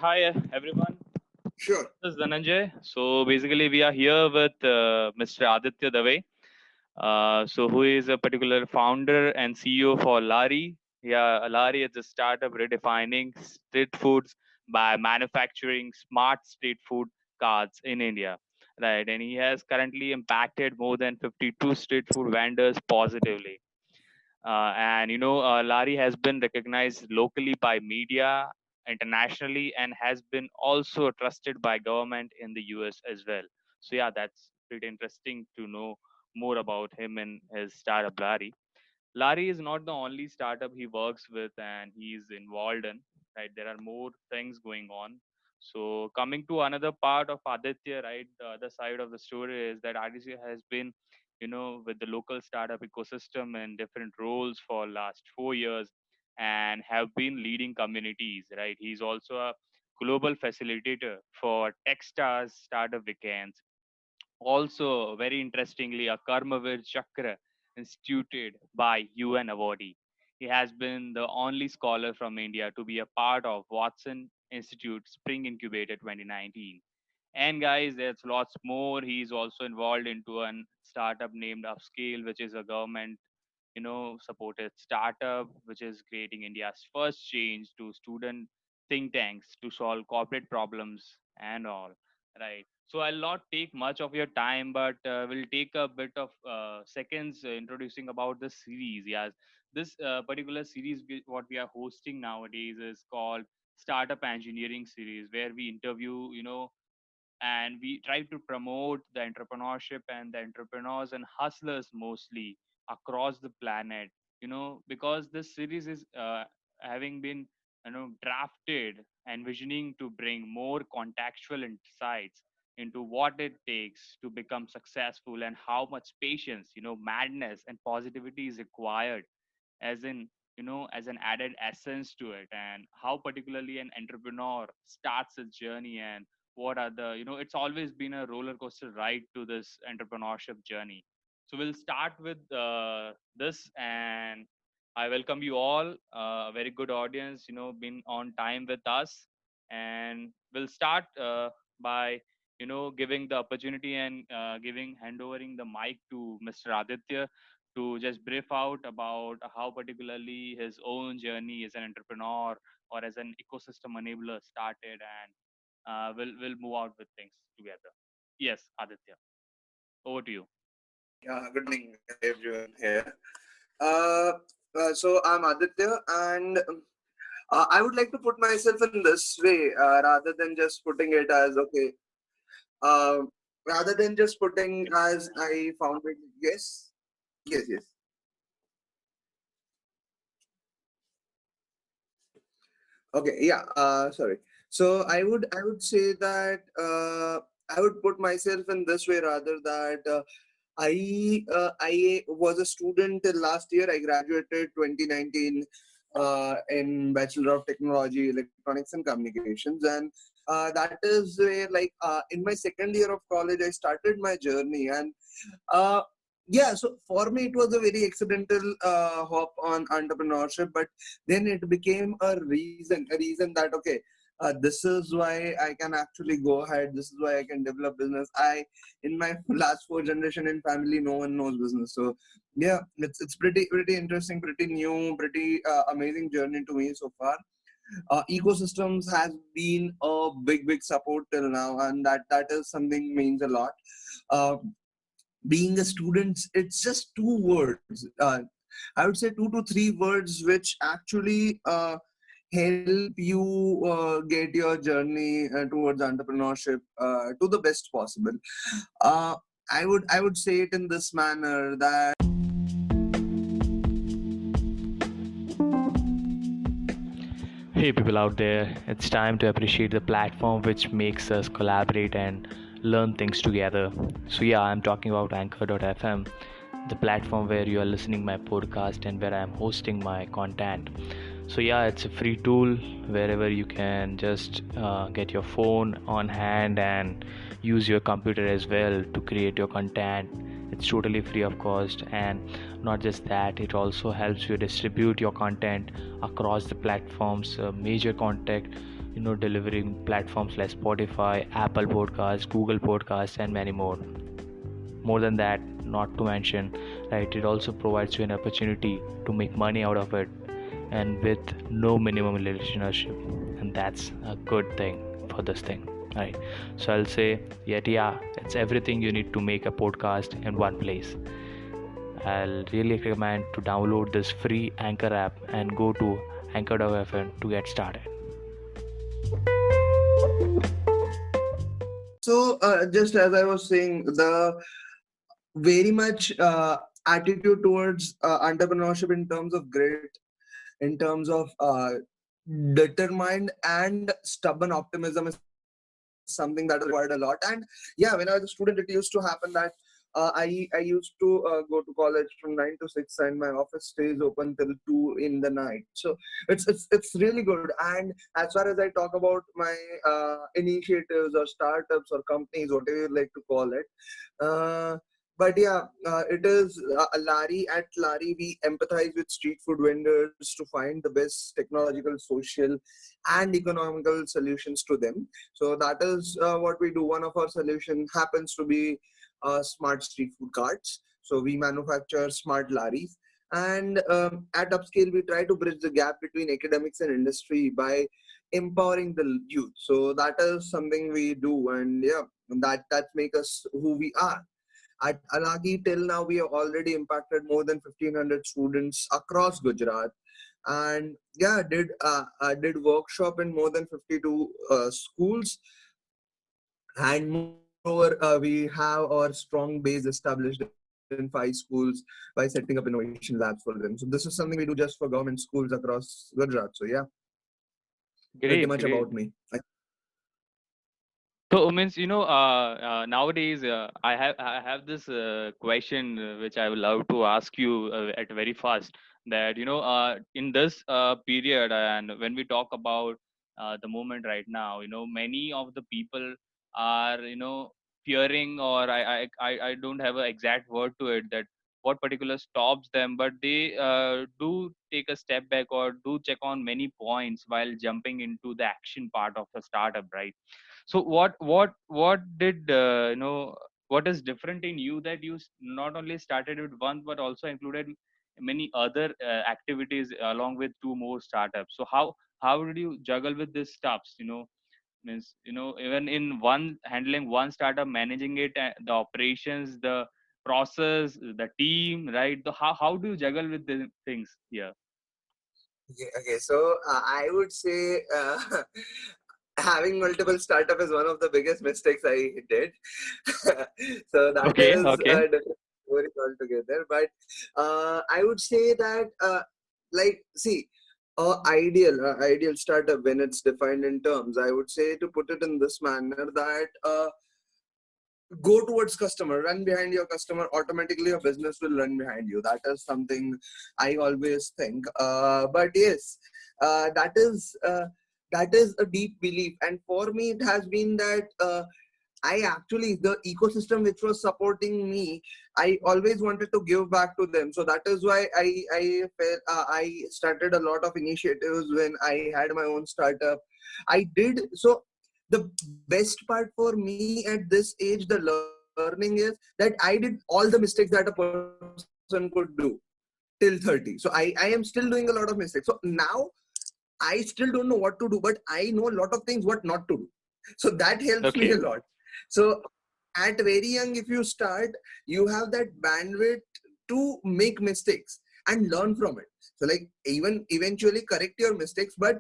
Hi everyone, Sure. this is Dhananjay. So basically, we are here with Mr. Aditya Dave. Who is a particular founder and CEO for Lari. Yeah, Lari is a startup redefining street foods by manufacturing smart street food carts in India. Right, and he has currently impacted more than 52 street food vendors positively. Larry has been recognized locally by media, internationally, and has been also trusted by government in the US as well. So yeah, that's pretty interesting to know more about him and his startup Larry. Larry is not the only startup he works with and he's involved in. Right, there are more things going on. So coming to another part of Aditya, right, the other side of the story is that Aditya has been, with the local startup ecosystem in different roles for last 4 years and have been leading communities. Right, he's also a global facilitator for Techstars startup weekends, also, very interestingly, a Karmavir Chakra instituted by UN awardee. He has been the only scholar from India to be a part of Watson Institute Spring Incubator 2019. And guys, there's lots more. He's also involved into a startup named Upscale, which is a government, supported startup, which is creating India's first change to student think tanks to solve corporate problems and all. Right. So I'll not take much of your time, but we'll take a bit of seconds introducing about the series. Yes, this particular series, what we are hosting nowadays is called Startup Engineering Series, where we interview, and we try to promote the entrepreneurship and the entrepreneurs and hustlers mostly across the planet. Because this series is having been drafted, envisioning to bring more contextual insights into what it takes to become successful and how much patience, madness and positivity is required, as an added essence to it, and how particularly an entrepreneur starts a journey, and what are the, it's always been a roller coaster ride to this entrepreneurship journey. So we'll start with this, and I welcome you all, a very good audience, been on time with us. And we'll start by giving the opportunity and giving handovering the mic to Mr. Aditya to just brief out about how particularly his own journey as an entrepreneur or as an ecosystem enabler started, and we'll move out with things together. Yes, Aditya, over to you. Yeah, good evening, everyone here. Uh, so I'm Aditya, and I would like to put myself in this way rather than just putting it as okay. Uh, Rather than just putting as I found it. Yes, yes. Okay, yeah. Sorry. So I would say that I would put myself in this way rather that I was a student till last year. I graduated 2019 in Bachelor of Technology, Electronics and Communications, and that is where in my second year of college I started my journey, and uh, yeah. So for me it was a very accidental hop on entrepreneurship, but then it became a reason that okay. This is why I can actually go ahead. This is why I can develop business. In my last four generation in family, no one knows business. So yeah, it's pretty interesting, pretty new, pretty amazing journey to me so far. Ecosystems has been a big support till now, and that is something means a lot. Uh, Being a student, it's just two words. I would say two to three words which actually help you get your journey towards entrepreneurship to the best possible. Uh, I would say it in this manner that Hey, people out there, it's time to appreciate the platform which makes us collaborate and learn things together. So, yeah, I'm talking about Anchor.fm, the platform where you are listening my podcast and where I'm hosting my content. So, yeah, it's a free tool wherever you can just get your phone on hand and use your computer as well to create your content. It's totally free of cost, and not just that, it also helps you distribute your content across the platforms, major contact delivering platforms like Spotify, Apple Podcasts, Google Podcasts, and many more. More than that, not to mention, right, it also provides you an opportunity to make money out of it, and with no minimum listenership, and that's a good thing for this thing, right? So I'll say, yet yeah, it's everything you need to make a podcast in one place. I'll really recommend to download this free Anchor app and go to anchor.fm to get started. So, just as I was saying, the very much attitude towards entrepreneurship in terms of grit, in terms of determined and stubborn optimism is something that is required a lot. And yeah, when I was a student, it used to happen that I used to go to college from 9 to 6, and my office stays open till 2 in the night. So it's really good. And as far as I talk about my initiatives or startups or companies, whatever you like to call it, but yeah, it is Lari. At Lari, we empathize with street food vendors to find the best technological, social, and economical solutions to them. So that is what we do. One of our solution happens to be smart street food carts. So we manufacture smart laris. And at Upscale, we try to bridge the gap between academics and industry by empowering the youth. So that is something we do, and yeah, that make us who we are. At Alagi, till now, we have already impacted more than 1,500 students across Gujarat. And yeah, did workshop in more than 52 schools. And moreover, we have our strong base established in 5 schools by setting up innovation labs for them. So this is something we do just for government schools across Gujarat. So yeah, pretty much Great, about great. me. So means nowadays I have this question which I would love to ask you at very fast, that in this period, and when we talk about the moment right now, many of the people are fearing, or I don't have an exact word to it, that what particular stops them, but they do take a step back or do check on many points while jumping into the action part of a startup, right? So what did what is different in you that you not only started with one but also included many other activities along with two more startups? So how did you juggle with these stuffs, means even in one, handling one startup, managing it, the operations, the process, the team, right? How do you juggle with the things here? Okay, so I would say having multiple startup is one of the biggest mistakes I did. So that Okay, is okay. a different story altogether. But I would say that, like, see, ideal startup when it's defined in terms, I would say to put it in this manner that go towards customer, run behind your customer, automatically your business will run behind you. That is something I always think. But yes, that is a deep belief, and for me it has been that I actually, the ecosystem which was supporting me, I always wanted to give back to them. So that is why I started a lot of initiatives when I had my own startup. I did so. The best part for me at this age, the learning is that I did all the mistakes that a person could do till 30. So I am still doing a lot of mistakes. So now I still don't know what to do, but I know a lot of things what not to do. So that helps me a lot. Okay. So at very young, if you start, you have that bandwidth to make mistakes and learn from it. So like, even eventually correct your mistakes, but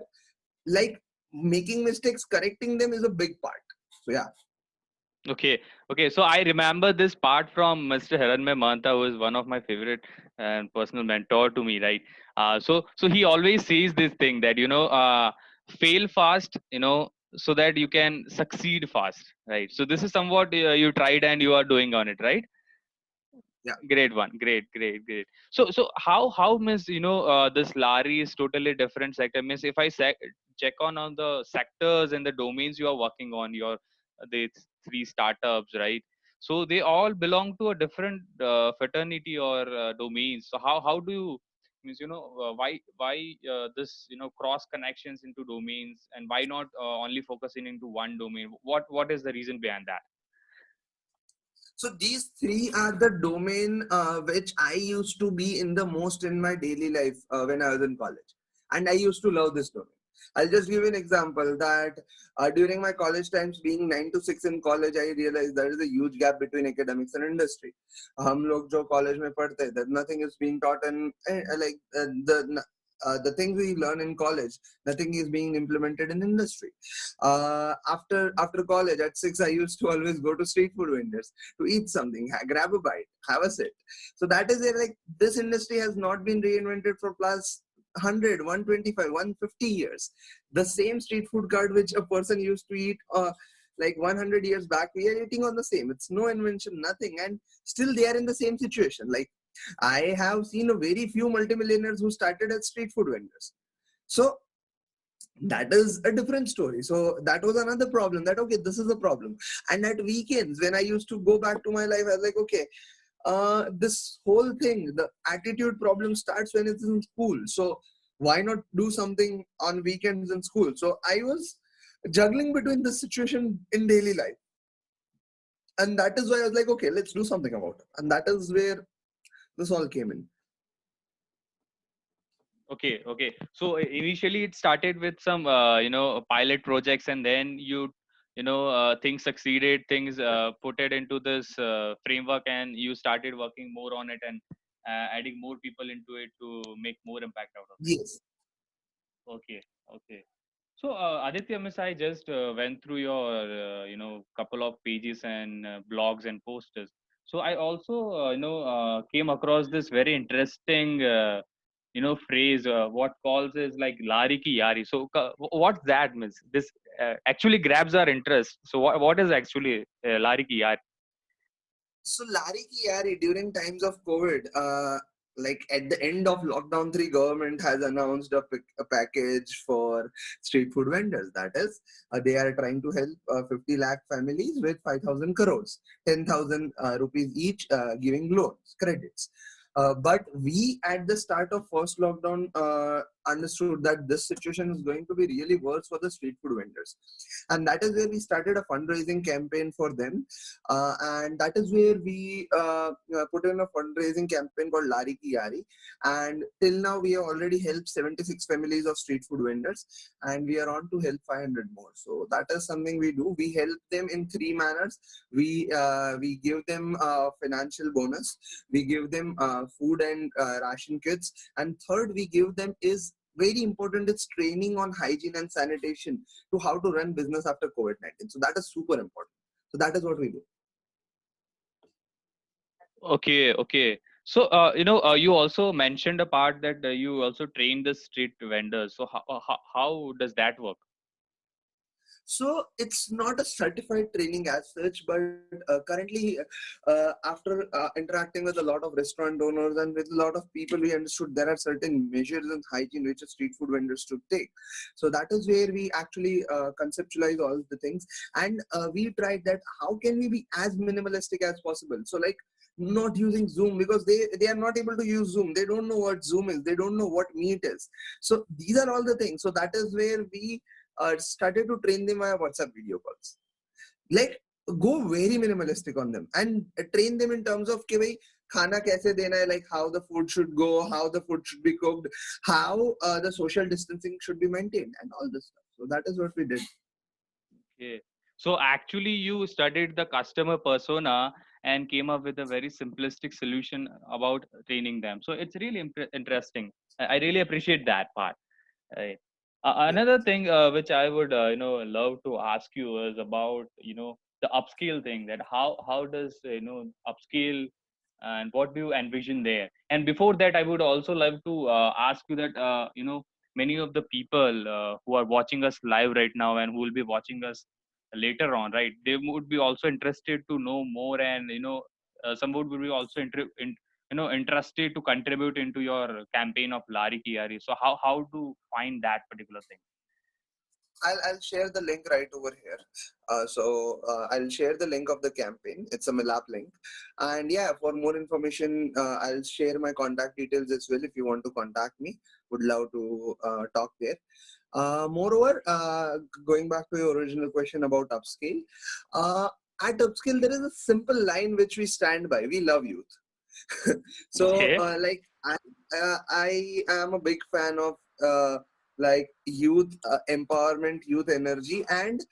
like, making mistakes, correcting them is a big part. So yeah. Okay, okay. So I remember this part from Mr. Hiranmay Mahanta, who is one of my favorite and personal mentor to me, right? So he always says this thing that fail fast, so that you can succeed fast, right? So this is somewhat you tried and you are doing on it, right? Yeah. Great one, great, great, great. So how means this Lari is totally different sector. Means if I check on the sectors and the domains you are working on, your the three startups, right? So they all belong to a different fraternity or domains. So how do you means, why this, cross connections into domains, and why not only focusing into one domain? What is the reason behind that? So these three are the domain which I used to be in the most in my daily life when I was in college, and I used to love this domain. I'll just give you an example that during my college times, being 9 to 6 in college, I realized there is a huge gap between academics and industry. हम लोग जो college में पढ़ते हैं, that nothing is being taught, and like the things we learn in college, nothing is being implemented in industry. After college at 6, I used to always go to street food vendors to eat something, grab a bite, have a sit. So that is where, like, this industry has not been reinvented for plus 100, 125, 150 years. The same street food cart which a person used to eat like 100 years back, we are eating on the same. It's no invention, nothing. And still they are in the same situation. Like, I have seen a very few multimillionaires who started as street food vendors. So that is a different story. So that was another problem, that okay, this is a problem. And at weekends when I used to go back to my life, I was like, okay, this whole thing, the attitude problem starts when it's in school. So why not do something on weekends in school? So I was juggling between this situation in daily life, and that is why I was like, okay, let's do something about it. And that is where this all came in. Okay. So initially it started with some, pilot projects, and then things succeeded, things put it into this framework, and you started working more on it, and adding more people into it to make more impact out of it. Yes. Okay. So Aditya, Miss, I just went through your, couple of pages and blogs and posters. So I also, came across this very interesting, phrase. What calls is like "lari ki yari." So what's that, Miss? This actually grabs our interest. So what is actually "lari ki yari"? So Larry ki yari, during times of COVID, like at the end of lockdown 3, government has announced a package for street food vendors. That is, they are trying to help 50 lakh families with 5,000 crores, 10,000 rupees each, giving loans, credits. But we at the start of first lockdown understood that this situation is going to be really worse for the street food vendors, and that is where we started a fundraising campaign for them. And that is where we put in a fundraising campaign called Lari Ki Yari. And till now, we have already helped 76 families of street food vendors, and we are on to help 500 more. So that is something we do. We help them in three manners. We give them financial bonus. We give them food and ration kits. And third, we give them is very important. It's training on hygiene and sanitation to how to run business after COVID-19. So that is super important. So that is what we do. Okay. So, you also mentioned a part that you also train the street vendors. So how does that work? So it's not a certified training as such, but currently, after interacting with a lot of restaurant owners and with a lot of people, we understood there are certain measures in hygiene which a street food vendors should take. So that is where we actually conceptualize all the things, and we tried that how can we be as minimalistic as possible. So like not using Zoom, because they are not able to use Zoom. They don't know what Zoom is. They don't know what Meet is. So these are all the things. So that is where we started to train them via WhatsApp video calls. Like, go very minimalistic on them and train them in terms of कि भाई खाना कैसे देना है, like how the food should go, how the food should be cooked, how the social distancing should be maintained, and all this stuff. So that is what we did. Okay. So actually, you studied the customer persona and came up with a very simplistic solution about training them. So it's really interesting. I really appreciate that part. Right. Yeah. Another thing which I would love to ask you is about the upscale thing. That how does upscale, and what do you envision there? And before that, I would also love to ask you that many of the people who are watching us live right now and who will be watching us later on, right? They would be also interested to know more, and some would be also interested to contribute into your campaign of Lari Kiari. So how to find that particular thing? I'll share the link right over here. I'll share the link of the campaign. It's a Milap link, and yeah, for more information, I'll share my contact details as well. If you want to contact me, would love to talk there. Moreover, going back to your original question about upscale, uh, at upscale there is a simple line which we stand by. We love youth. So Okay. I am a big fan of like youth empowerment, youth energy, and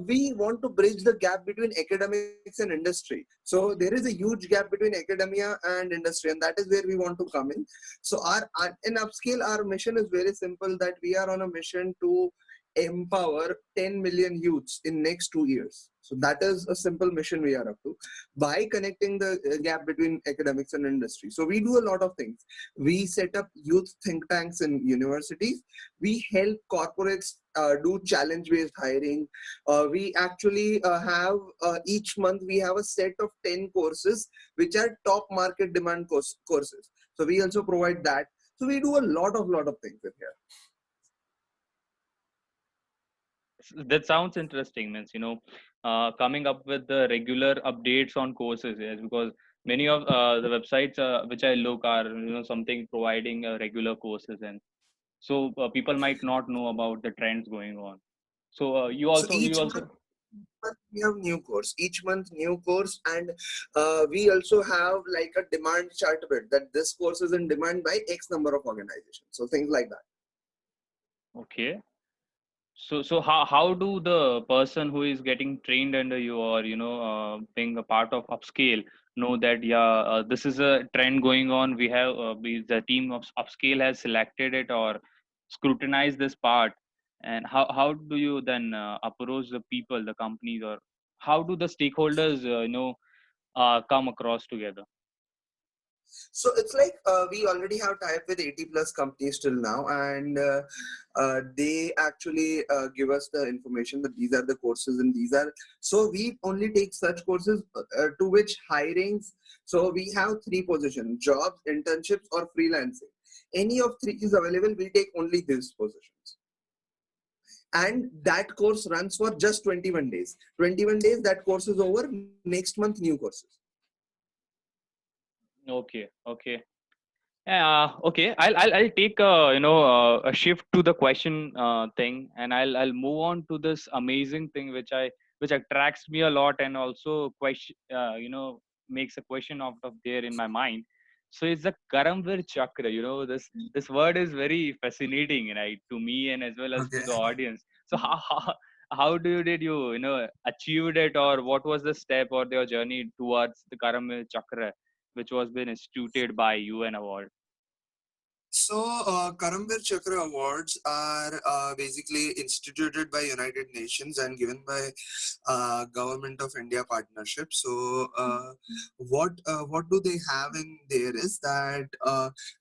we want to bridge the gap between academics and industry. So there is a huge gap between academia and industry, and that is where we want to come in. So in upscale, our mission is very simple, that we are on a mission to empower 10 million youths in next 2 years. So that is a simple mission we are up to, by connecting the gap between academics and industry. So we do a lot of things. We set up youth think tanks in universities. We help corporates do challenge-based hiring. We actually have each month we have a set of 10 courses which are top market demand courses. So we also provide that. So we do a lot of things in here. That sounds interesting. Means, coming up with the regular updates on courses. Yes, because many of the websites which I look are something providing regular courses, and so people might not know about the trends going on. So So you each also month we have new course, each month new course, and we also have like a demand chart bit, that this course is in demand by X number of organizations. So things like that. okay. So how do the person who is getting trained under you, or being a part of upscale, know that this is a trend going on? The team of upscale has selected it or scrutinized this part, and how do you then approach the people, the companies, or how do the stakeholders come across together? So it's like we already have tie-up with 80 plus companies till now, and they actually give us the information that these are the courses and these are. So we only take such courses to which hirings. So we have three positions: jobs, internships, or freelancing. Any of three is available. We take only these positions. And that course runs for just 21 days. 21 days, that course is over. Next month, new courses. Okay. Okay. I'll take a shift to the question thing, and I'll move on to this amazing thing which attracts me a lot, and also question makes a question out of there in my mind. So it's the Karamvir Chakra. This word is very fascinating, right, to me and as well as to Okay. the audience. So how did you achieved it, or what was the step or your journey towards the Karamvir Chakra, which was been instituted by UN award? So, Karambir Chakra Awards are basically instituted by United Nations and given by Government of India partnership. So, what do they have in there is that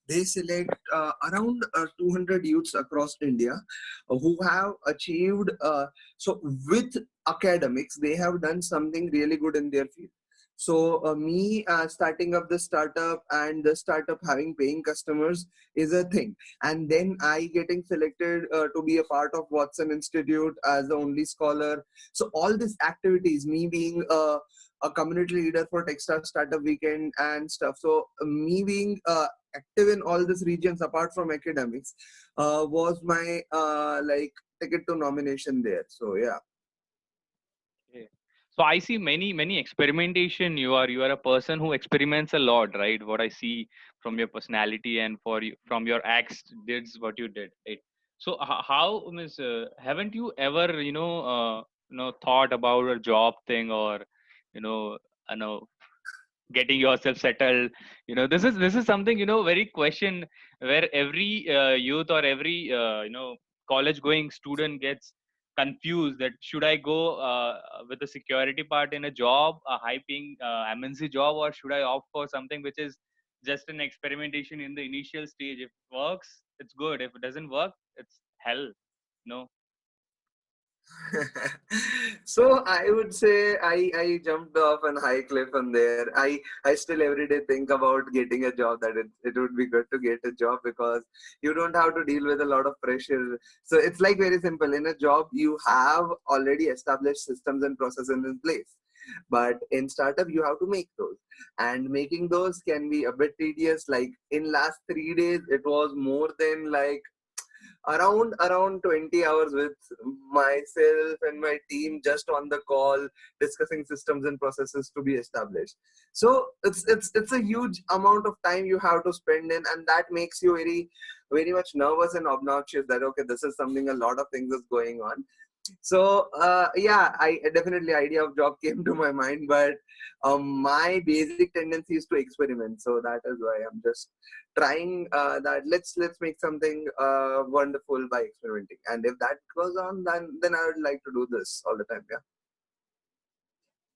they select around 200 youths across India who have achieved. So, with academics, they have done something really good in their field. So, me starting up the startup and the startup having paying customers is a thing, and then I getting selected to be a part of Watson Institute as the only scholar. So all these activities, me being a community leader for Techstars Startup Weekend and stuff, so me being active in all these regions apart from academics was my like ticket to nomination there. So yeah. Okay. So I see many experimentation. You are a person who experiments a lot, right? What I see from your personality and from your acts, did what you did, right? So how Miss, haven't you ever thought about a job thing, or you know you know getting yourself settled? This is something very question, where every youth or every college going student gets confused, that should I go with the security part in a job, a high paying MNC job, or should I opt for something which is just an experimentation in the initial stage? If it works, it's good. If it doesn't work, it's hell. No. So I would say I jumped off a high cliff on there. I still every day think about getting a job, that it would be good to get a job because you don't have to deal with a lot of pressure. So it's like very simple. In a job, you have already established systems and processes in place. But in startup, you have to make those. And making those can be a bit tedious. Like in last 3 days, it was more than like around 20 hours with myself and my team just on the call discussing systems and processes to be established. So it's a huge amount of time you have to spend in, and that makes you very much nervous and obnoxious that okay, this is something, a lot of things is going on. So yeah, I definitely idea of job came to my mind, but my basic tendency is to experiment. So that is why I'm just trying that. Let's make something wonderful by experimenting, and if that goes on, then I would like to do this all the time. Yeah.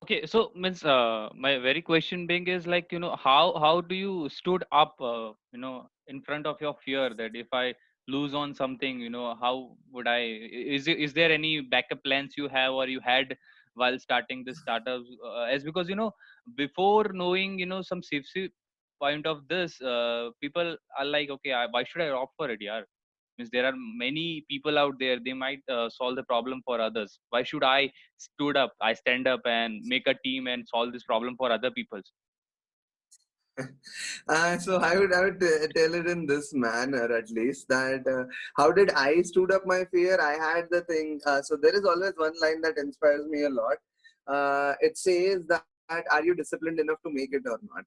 Okay, so means my very question being is like, how do you stood up in front of your fear that if I lose on something, how would I, is there any backup plans you have or you had while starting this startup, as because before knowing some safety point of this, people are like, okay, why should I opt for it? Yeah, means there are many people out there, they might solve the problem for others. Why should I stand up and make a team and solve this problem for other people? So I would tell it in this manner, at least, that how did I stood up my fear? I had the thing. So there is always one line that inspires me a lot. It says that, are you disciplined enough to make it or not?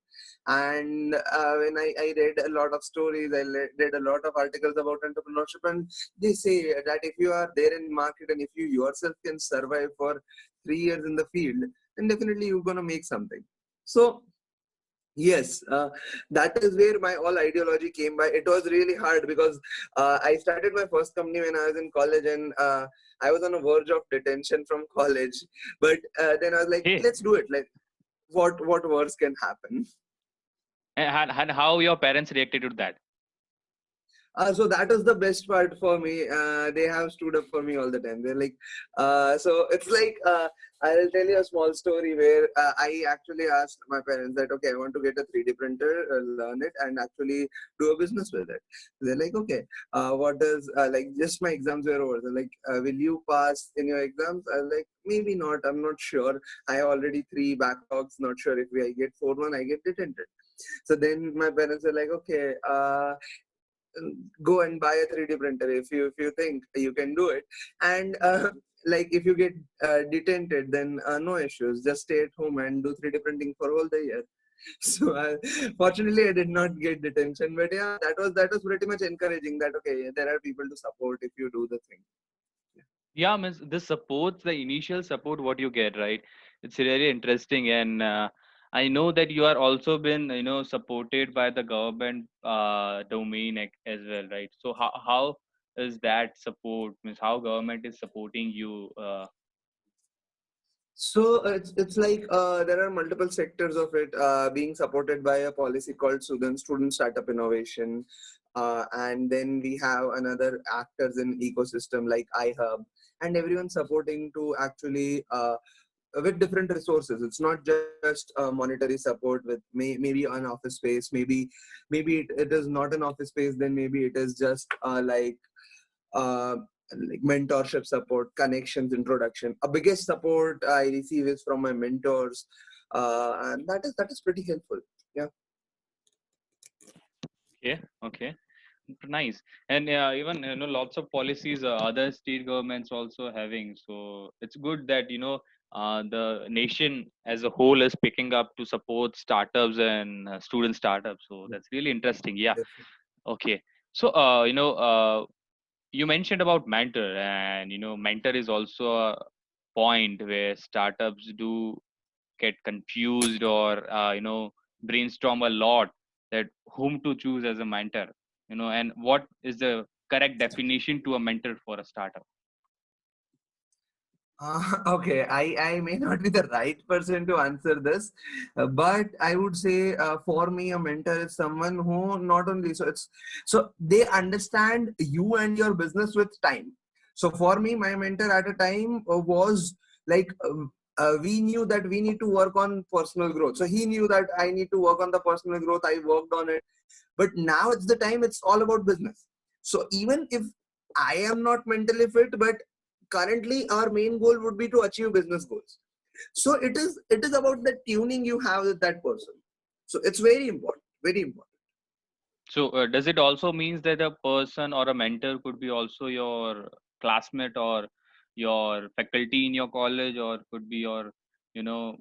And when I read a lot of stories, read a lot of articles about entrepreneurship, and they say that if you are there in market and if you yourself can survive for 3 years in the field, then definitely you're gonna make something. So yes, that is where my all ideology came by. It was really hard because I started my first company when I was in college, and I was on a verge of detention from college. But then I was like, Hey, let's do it. Like, what worse can happen? and how your parents reacted to that? So that is the best part for me. They have stood up for me all the time. They're like, so it's like, I'll tell you a small story where I actually asked my parents that, okay, I want to get a 3D printer, learn it, and actually do a business with it. They're like, okay, what does, like, just my exams were over. They're like, will you pass in your exams? I was like, maybe not. I'm not sure. I have already 3 backlogs. Not sure if I get 4th one, I get detented. So then my parents were like, okay, go and buy a 3D printer if you think you can do it. And like if you get detented, then no issues. Just stay at home and do 3D printing for all the year. So fortunately, I did not get detention, but yeah, that was pretty much encouraging. That okay, there are people to support if you do the thing. Yeah, means this supports the initial support what you get, right? It's really interesting, and I know that you are also been supported by the government domain as well, right? So how is that support, means how government is supporting you? So it's like there are multiple sectors of it being supported by a policy called Student Startup Innovation, and then we have another actors in ecosystem like iHub, and everyone supporting to actually with different resources. It's not just monetary support with maybe an office space, maybe it is not an office space, then maybe it is just uh, like mentorship support, connections, introduction. A biggest support I receive is from my mentors, and that is pretty helpful. Yeah. Okay, okay, nice. And even lots of policies other state governments also having. So it's good that the nation as a whole is picking up to support startups and student startups. So that's really interesting. Yeah. Definitely. Okay. So you mentioned about mentor, and mentor is also a point where startups do get confused or brainstorm a lot that whom to choose as a mentor, and what is the correct definition to a mentor for a startup. Okay, I may not be the right person to answer this, but I would say for me, a mentor is someone who not only so they understand you and your business with time. So for me, my mentor at a time was Like we knew that we need to work on personal growth. So he knew that I need to work on the personal growth. I worked on it. But now it's the time, it's all about business. So even if I am not mentally fit, but currently our main goal would be to achieve business goals. So it is about the tuning you have with that person. So it's very important, very important. So does it also means that a person or a mentor could be also your classmate or your faculty in your college, or could be your, you know,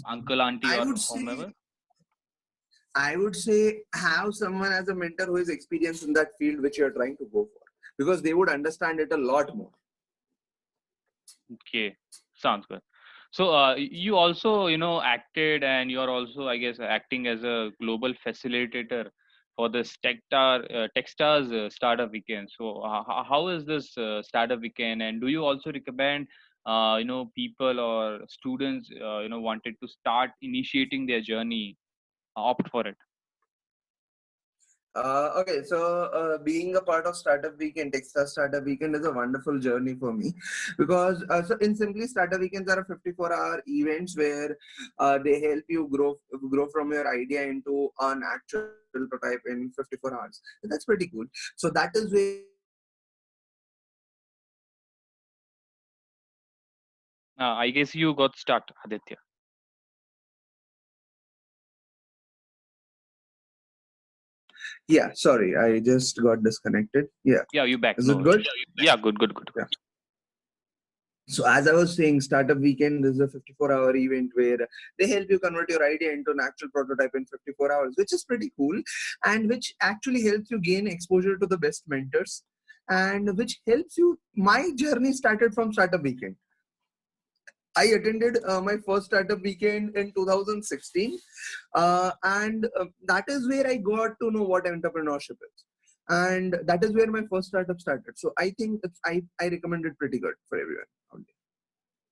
uncle, auntie, I or would say whomever? I would say have someone as a mentor who is experienced in that field which you are trying to go for, because they would understand it a lot more. Okay, sounds good. So you also, acted, and you are also, I guess, acting as a global facilitator for this Techstars Startup Weekend. So how is this Startup Weekend, and do you also recommend, people or students, wanted to start initiating their journey, opt for it? Okay, so being a part of Startup Weekend, Texas Startup Weekend is a wonderful journey for me, because so in simply Startup Weekends are a 54-hour events where they help you grow from your idea into an actual prototype in 54 hours. That's pretty cool. So that is where I guess you got stuck, Aditya. yeah. Sorry, I just got disconnected. Yeah, Yeah, you back. is No it good? worries. Yeah, good, good, good. Yeah. So as I was saying, Startup Weekend is a 54-hour event where they help you convert your idea into an actual prototype in 54 hours, which is pretty cool, and which actually helps you gain exposure to the best mentors, and which helps you. My journey started from Startup Weekend. I attended my first Startup Weekend in 2016, and that is where I got to know what entrepreneurship is, and that is where my first startup started. So I think I recommend it pretty good for everyone out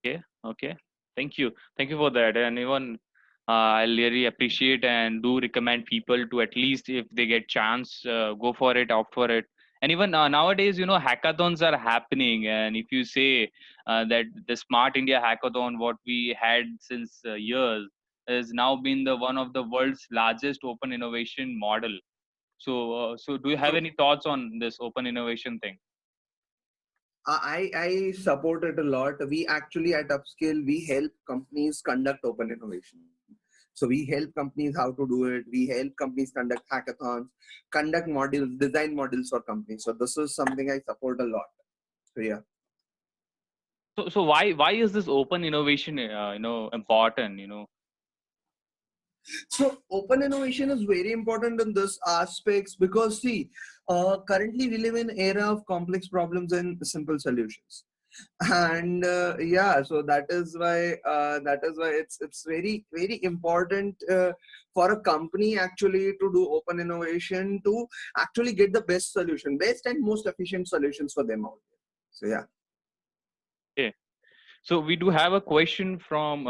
there. Okay, okay. Thank you for that. And even I really appreciate and do recommend people to, at least if they get chance, go for it, opt for it. And even nowadays, hackathons are happening. And if you say that the Smart India Hackathon, what we had since years, has now been the one of the world's largest open innovation model. So do you have So any thoughts on this open innovation thing? I support it a lot. We actually at Upscale, we help companies conduct open innovation. So we help companies how to do it. We help companies conduct hackathons, conduct modules, design models for companies. So this is something I support a lot. So yeah. So why is this open innovation important? So open innovation is very important in this aspects, because see, currently we live in era of complex problems and simple solutions, and yeah, so that is why it's very very important for a company actually to do open innovation to actually get the best and most efficient solutions for them out there. So yeah. Okay. So we do have a question from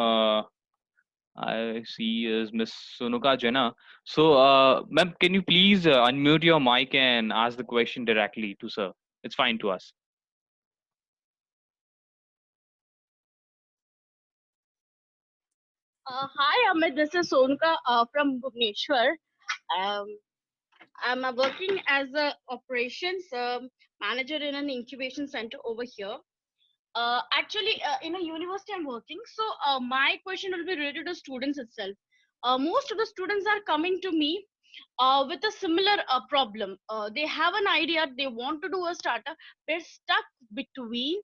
I see is Miss Sunuka Jena. So, ma'am, can you please unmute your mic and ask the question directly to sir? It's fine to us. Hi, Amit. This is Sonika from Bhubaneswar. Um, I'm working as a operations manager in an incubation center over here. Actually, in a university, I'm working. So, my question will be related to students itself. Most of the students are coming to me with a similar problem. They have an idea, they want to do a startup, they're stuck between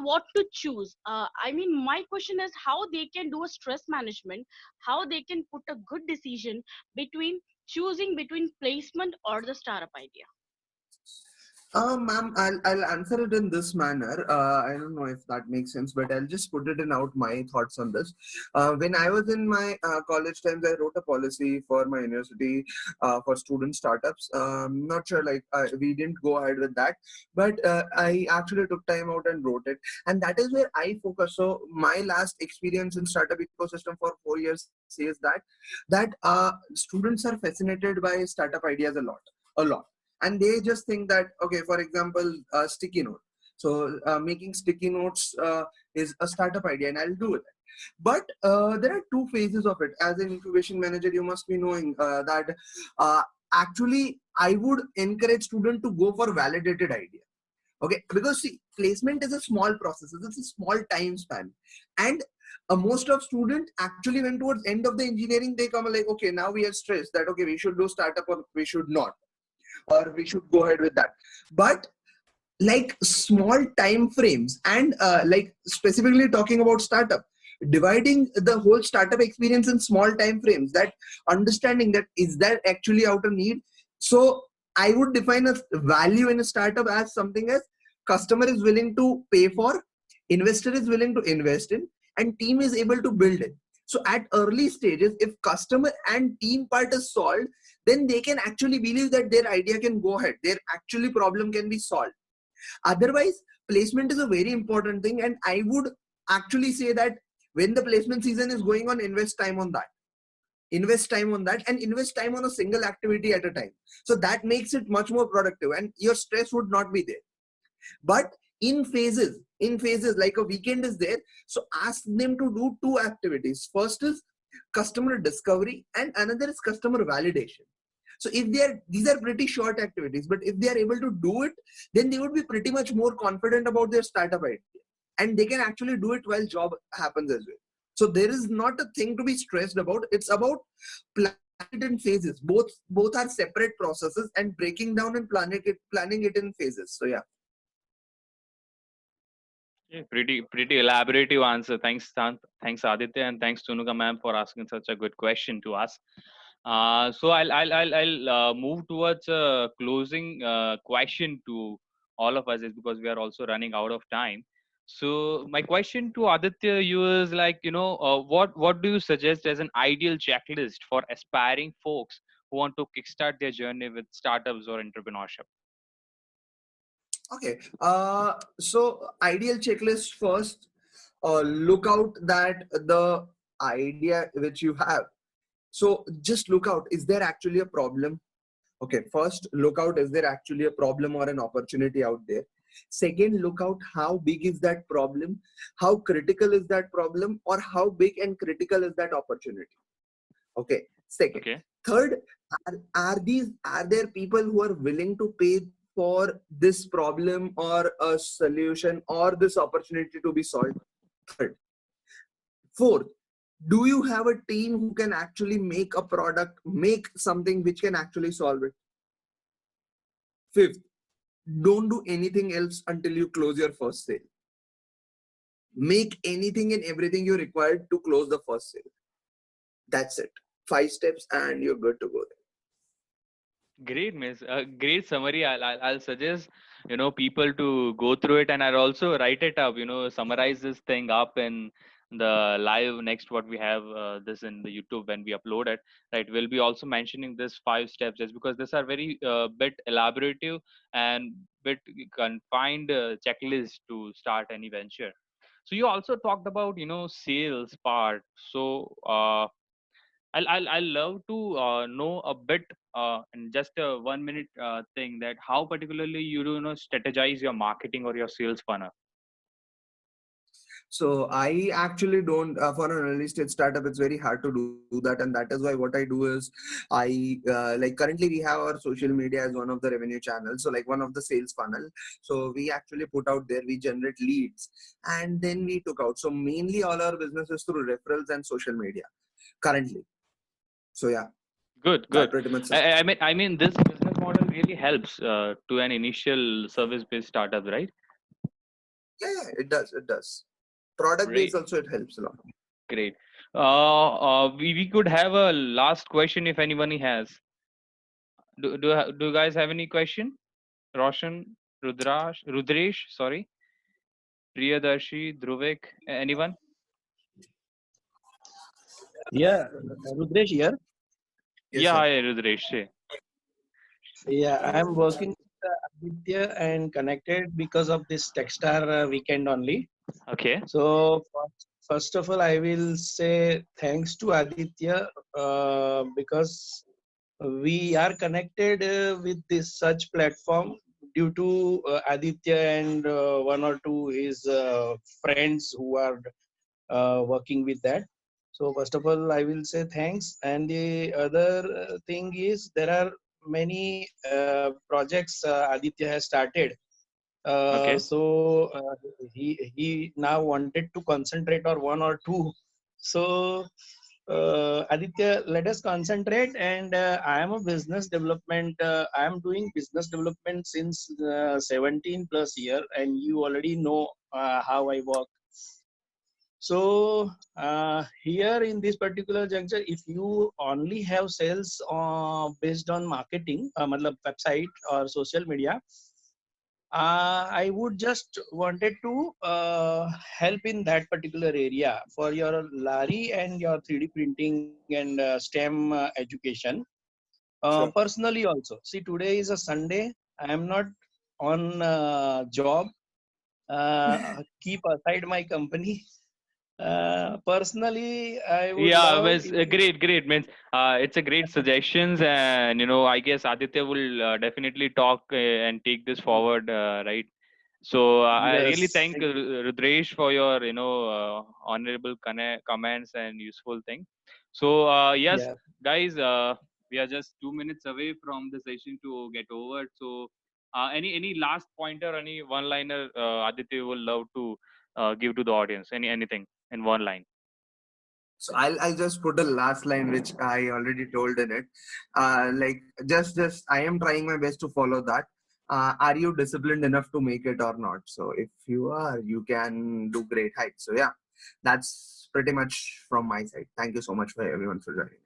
what to choose. I mean, my question is how they can do a stress management, how they can put a good decision between choosing between placement or the startup idea. Ma'am, I'll answer it in this manner. I don't know if that makes sense, but I'll just put it in out my thoughts on this. When I was in my college times, I wrote a policy for my university for student startups. Not sure, like we didn't go ahead with that, but I actually took time out and wrote it, and that is where I focus. So my last experience in startup ecosystem for 4 years says that students are fascinated by startup ideas a lot, a lot, and they just think that, okay, for example, sticky note. So making sticky notes is a startup idea, and I'll do it. But there are two phases of it. As an incubation manager, you must be knowing that actually I would encourage student to go for validated idea. Okay, because see, placement is a small process. It's a small time span, and most of students actually when towards end of the engineering they come like, okay, now we are stressed that okay we should do startup or we should not, or we should go ahead with that. But like small time frames and like specifically talking about startup, dividing the whole startup experience in small time frames, that understanding that is that actually out of need. So I would define a value in a startup as something as customer is willing to pay for, investor is willing to invest in, and team is able to build it. So at early stages, if customer and team part is solved, then they can actually believe that their idea can go ahead, their actually problem can be solved. Otherwise, placement is a very important thing, and I would actually say that when the placement season is going on, invest time on that. Invest time on that, and invest time on a single activity at a time. So that makes it much more productive, and your stress would not be there. But in phases like a weekend is there, so ask them to do two activities. First is customer discovery, and another is customer validation. So if these are pretty short activities, but if they are able to do it, then they would be pretty much more confident about their startup idea, and they can actually do it while job happens as well. So there is not a thing to be stressed about. It's about planning it in phases. Both are separate processes, and breaking down and planning it in phases. So yeah. Yeah, pretty elaborative answer. Thanks Aditya, and thanks Tunuka ma'am for asking such a good question to us. So I'll move towards a closing question to all of us, is because we are also running out of time. So my question to Aditya, you is like, what do you suggest as an ideal checklist for aspiring folks who want to kickstart their journey with startups or entrepreneurship? Okay. So ideal checklist first. Look out that the idea which you have. So just look out. Is there actually a problem? Okay. First, look out. Is there actually a problem or an opportunity out there? Second, look out how big is that problem, how critical is that problem, or how big and critical is that opportunity. Okay. Second. Okay. Third, are there people who are willing to pay for this problem or a solution or this opportunity to be solved? Third. Fourth, do you have a team who can actually make a product, make something which can actually solve it? Fifth, don't do anything else until you close your first sale. Make anything and everything you required to close the first sale. That's it. 5 steps and you're good to go there. Great, miss. Great summary. I'll suggest people to go through it, and I'll also write it up. Summarize this thing up in the live next what we have this in the YouTube when we upload it. Right, we'll be also mentioning this 5 steps just because these are very bit elaborative and bit confined checklist to start any venture. So you also talked about sales part. So I'll love to know a bit in just a 1 minute thing, that how particularly you do strategize your marketing or your sales funnel. So I actually don't, for an early stage startup, it's very hard to do that. And that is why what I do is like currently we have our social media as one of the revenue channels. So like one of the sales funnel. So we actually put out there, we generate leads and then we took out. So mainly all our business is through referrals and social media currently. So yeah. Good. Pretty much I mean this business model really helps to an initial service based startup, right? Yeah, it does. Product based also it helps a lot. Great. We could have a last question if anyone has. Do you guys have any question? Roshan, Rudresh, sorry, Priyadarshi, Druvik, anyone? Yeah, Rudresh here. Yes, Yeah, sir. hi Rudresh. Say. Yeah, I'm working with Aditya and connected because of this Techstar weekend only. Okay. So first of all, I will say thanks to Aditya because we are connected with this such platform due to Aditya and one or two his friends who are working with that. So first of all, I will say thanks. And the other thing is there are many projects Aditya has started. Okay. So he now wanted to concentrate on one or two. So Aditya, let us concentrate. And I am a business development. I am doing business development since 17 plus year, and you already know how I work. So here in this particular juncture, if you only have sales based on marketing, matlab website or social media, I would just wanted to help in that particular area for your Lari and your 3D printing and STEM education. Sure. Personally also, see, today is a Sunday. I am not on job. Keep aside my company. Personally, I would Yeah, love means if great. Means it's a great suggestions, and I guess Aditya will definitely talk and take this forward, right? So I really yes, thank Rudresh for your honorable comments and useful thing. So yes, yeah. guys, we are just 2 minutes away from the session to get over. So any last pointer, any one liner, Aditya will love to give to the audience. Anything in one line. So I'll just put a last line which I already told in it. Like just I am trying my best to follow that. Are you disciplined enough to make it or not? So if you are, you can do great heights. So yeah, that's pretty much from my side. Thank you so much for everyone for joining.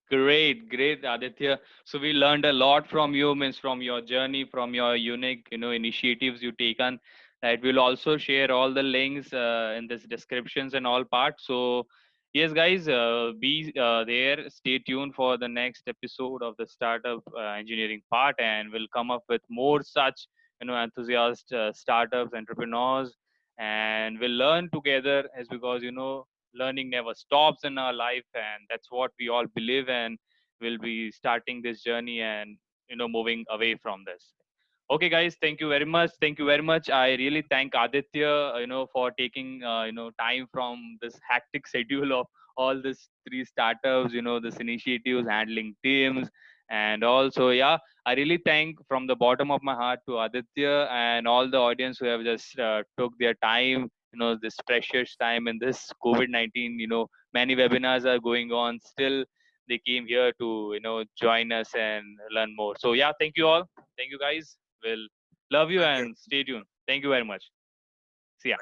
Great, Aditya. So we learned a lot from you, means from your journey, from your unique, initiatives you taken. Right, we'll also share all the links in this descriptions and all parts. So yes, guys, be there. Stay tuned for the next episode of the startup engineering part, and we'll come up with more such, enthusiast startups, entrepreneurs, and we'll learn together. As because learning never stops in our life, and that's what we all believe, and we'll be starting this journey and moving away from this. Okay, guys, thank you very much. I really thank Aditya, for taking time from this hectic schedule of all these three startups, this initiatives, handling teams. And also, yeah, I really thank from the bottom of my heart to Aditya and all the audience who have just took their time, this precious time in this COVID-19. Many webinars are going on. Still, they came here to join us and learn more. So yeah, thank you all. Thank you, guys. Will love you Thank you. and stay tuned. Thank you very much. See ya.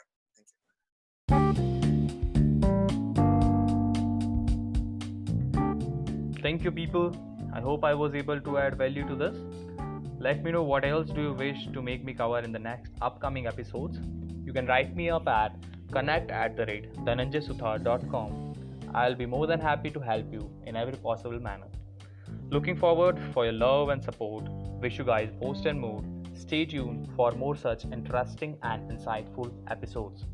Thank you, people. I hope I was able to add value to this. Let me know what else do you wish to make me cover in the next upcoming episodes. You can write me up at connect@dhananjaysuthar.com. I'll be more than happy to help you in every possible manner. Looking forward for your love and support. Wish you guys most and more. Stay tuned for more such interesting and insightful episodes.